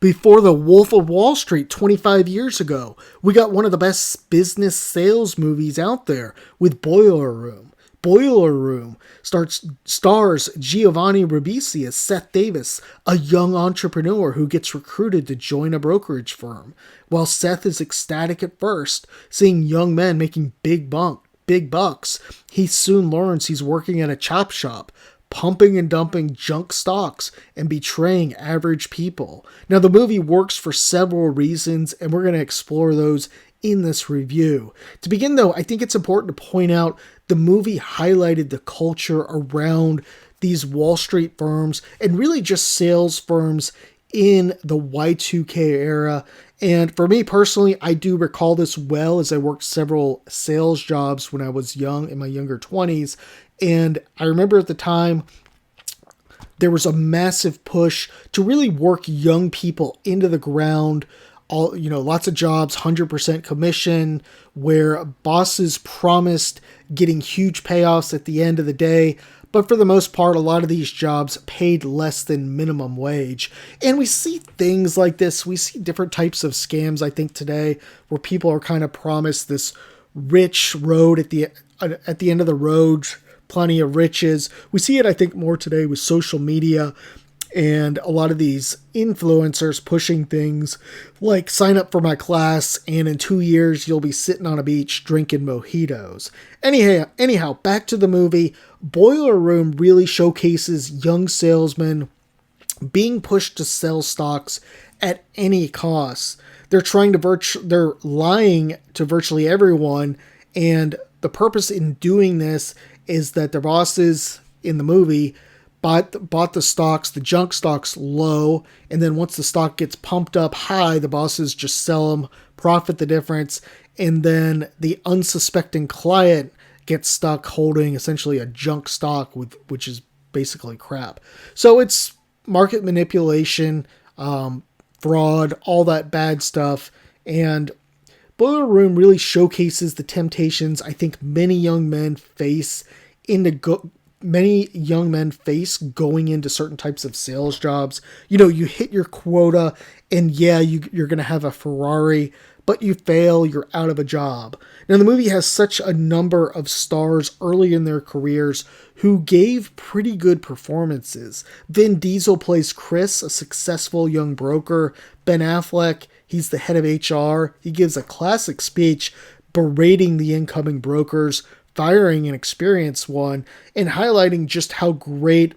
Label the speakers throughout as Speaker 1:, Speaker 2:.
Speaker 1: Before The Wolf of Wall Street 25 years ago, we got one of the best business sales movies out there with Boiler Room. Boiler Room stars Giovanni Ribisi as Seth Davis, a young entrepreneur who gets recruited to join a brokerage firm. While Seth is ecstatic at first, seeing young men making big bucks, he soon learns he's working at a chop shop, pumping and dumping junk stocks and betraying average people. Now, the movie works for several reasons, and we're going to explore those in this review. To begin, though, I think it's important to point out the movie highlighted the culture around these Wall Street firms and really just sales firms in the Y2K era. And for me personally, I do recall this well as I worked several sales jobs when I was young, in my younger 20s. And I remember at the time, there was a massive push to really work young people into the ground. Lots of jobs, 100% commission, where bosses promised getting huge payoffs at the end of the day. But for the most part, a lot of these jobs paid less than minimum wage. And we see things like this. We see different types of scams, I think, today, where people are kind of promised this rich road at the end of the road, plenty of riches. We see it, I think, more today with social media and a lot of these influencers pushing things like sign up for my class and in 2 years you'll be sitting on a beach drinking mojitos. Anyhow, back to the movie. Boiler Room really showcases young salesmen being pushed to sell stocks at any cost. They're lying to virtually everyone, and the purpose in doing this is that their bosses in the movie bought the stocks, the junk stocks, low, and then once the stock gets pumped up high, the bosses just sell them, profit the difference, and then the unsuspecting client gets stuck holding essentially a junk stock, which is basically crap. So it's market manipulation, fraud, all that bad stuff, and Boiler Room really showcases the temptations I think many young men face going into certain types of sales jobs. You hit your quota and you're going to have a Ferrari, but you fail, you're out of a job. Now, the movie has such a number of stars early in their careers who gave pretty good performances. Vin Diesel plays Chris, a successful young broker. Ben Affleck, he's the head of HR. He gives a classic speech berating the incoming brokers, firing an experienced one, and highlighting just how great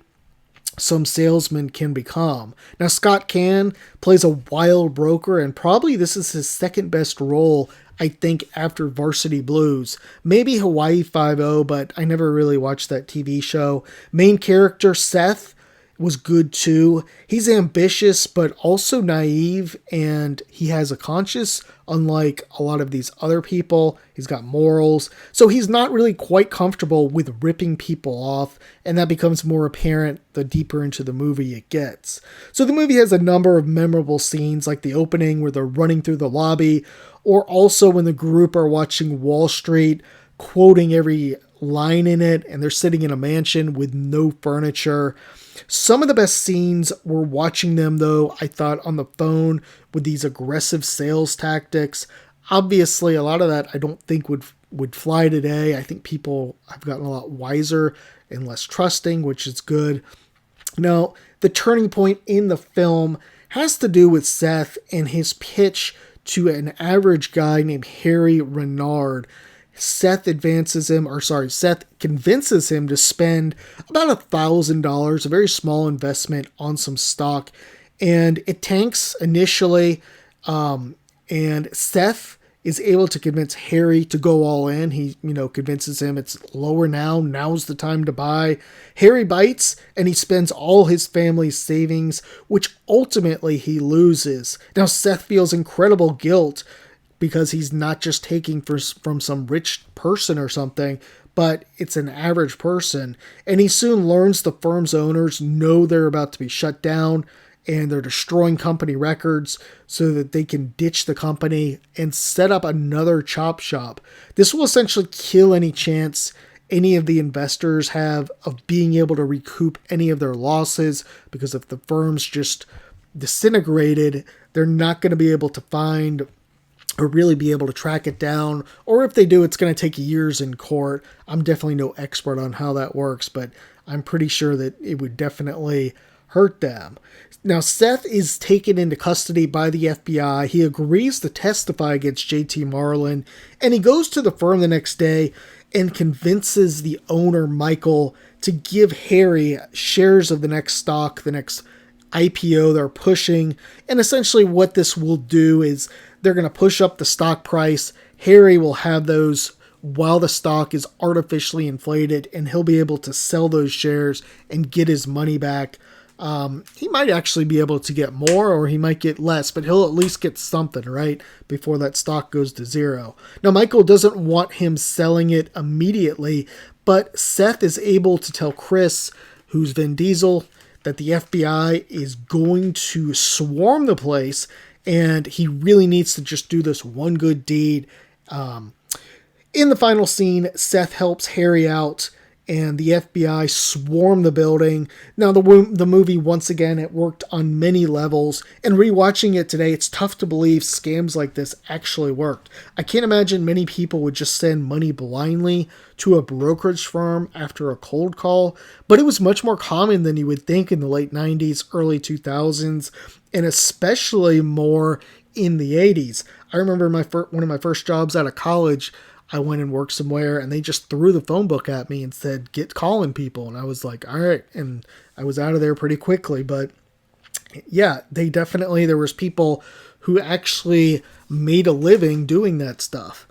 Speaker 1: some salesmen can become. Now, Scott Caan plays a wild broker, and probably this is his second best role, I think, after Varsity Blues. Maybe Hawaii Five-0, but I never really watched that TV show. Main character, Seth, was good too. He's ambitious, but also naive, and he has a conscience, unlike a lot of these other people. He's got morals, so he's not really quite comfortable with ripping people off, and that becomes more apparent the deeper into the movie it gets. So the movie has a number of memorable scenes, like the opening where they're running through the lobby, or also when the group are watching Wall Street, quoting every line in it, and they're sitting in a mansion with no furniture. Some of the best scenes were watching them, though, I thought, on the phone with these aggressive sales tactics. Obviously, a lot of that I don't think would fly today. I think people have gotten a lot wiser and less trusting, which is good. Now, the turning point in the film has to do with Seth and his pitch to an average guy named Harry Renard. Seth convinces him to spend about $1,000, a very small investment, on some stock, and it tanks initially, and Seth is able to convince Harry to go all in. He, convinces him it's lower now, now's the time to buy. Harry bites, and he spends all his family's savings, which ultimately he loses. Now, Seth feels incredible guilt, because he's not just taking from some rich person or something, but it's an average person. And he soon learns the firm's owners know they're about to be shut down, and they're destroying company records so that they can ditch the company and set up another chop shop. This will essentially kill any chance any of the investors have of being able to recoup any of their losses, because if the firms just disintegrated, they're not going to be able to find or really be able to track it down. Or if they do, it's going to take years in court. I'm definitely no expert on how that works, but I'm pretty sure that it would definitely hurt them. Now, Seth is taken into custody by the FBI. He agrees to testify against JT Marlin, and he goes to the firm the next day and convinces the owner, Michael, to give Harry shares of the next stock, the next IPO they're pushing. And essentially what this will do is they're going to push up the stock price. Harry will have those while the stock is artificially inflated, and he'll be able to sell those shares and get his money back. He might actually be able to get more, or he might get less, but he'll at least get something, right, before that stock goes to zero. Now, Michael doesn't want him selling it immediately, but Seth is able to tell Chris, who's Vin Diesel, that the FBI is going to swarm the place, and he really needs to just do this one good deed. In the final scene, Seth helps Harry out, and the FBI swarm the building. Now, the movie, once again, it worked on many levels, and rewatching it today, it's tough to believe scams like this actually worked. I can't imagine many people would just send money blindly to a brokerage firm after a cold call, but it was much more common than you would think in the late 90s, early 2000s, and especially more in the 80s. I remember one of my first jobs out of college, I went and worked somewhere, and they just threw the phone book at me and said, get calling people. And I was like, all right. And I was out of there pretty quickly. But yeah, there was people who actually made a living doing that stuff.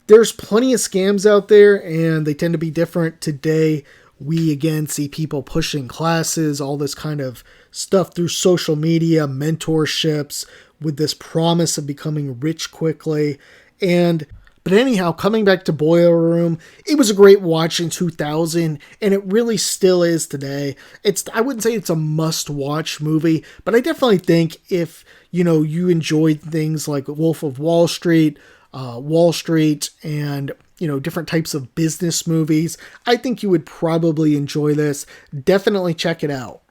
Speaker 1: There's plenty of scams out there, and they tend to be different. Today, we again see people pushing classes, all this kind of stuff through social media, mentorships, with this promise of becoming rich quickly. But anyhow, coming back to Boiler Room, it was a great watch in 2000, and it really still is today. I wouldn't say it's a must-watch movie, but I definitely think if, you enjoyed things like Wolf of Wall Street, and, different types of business movies, I think you would probably enjoy this. Definitely check it out.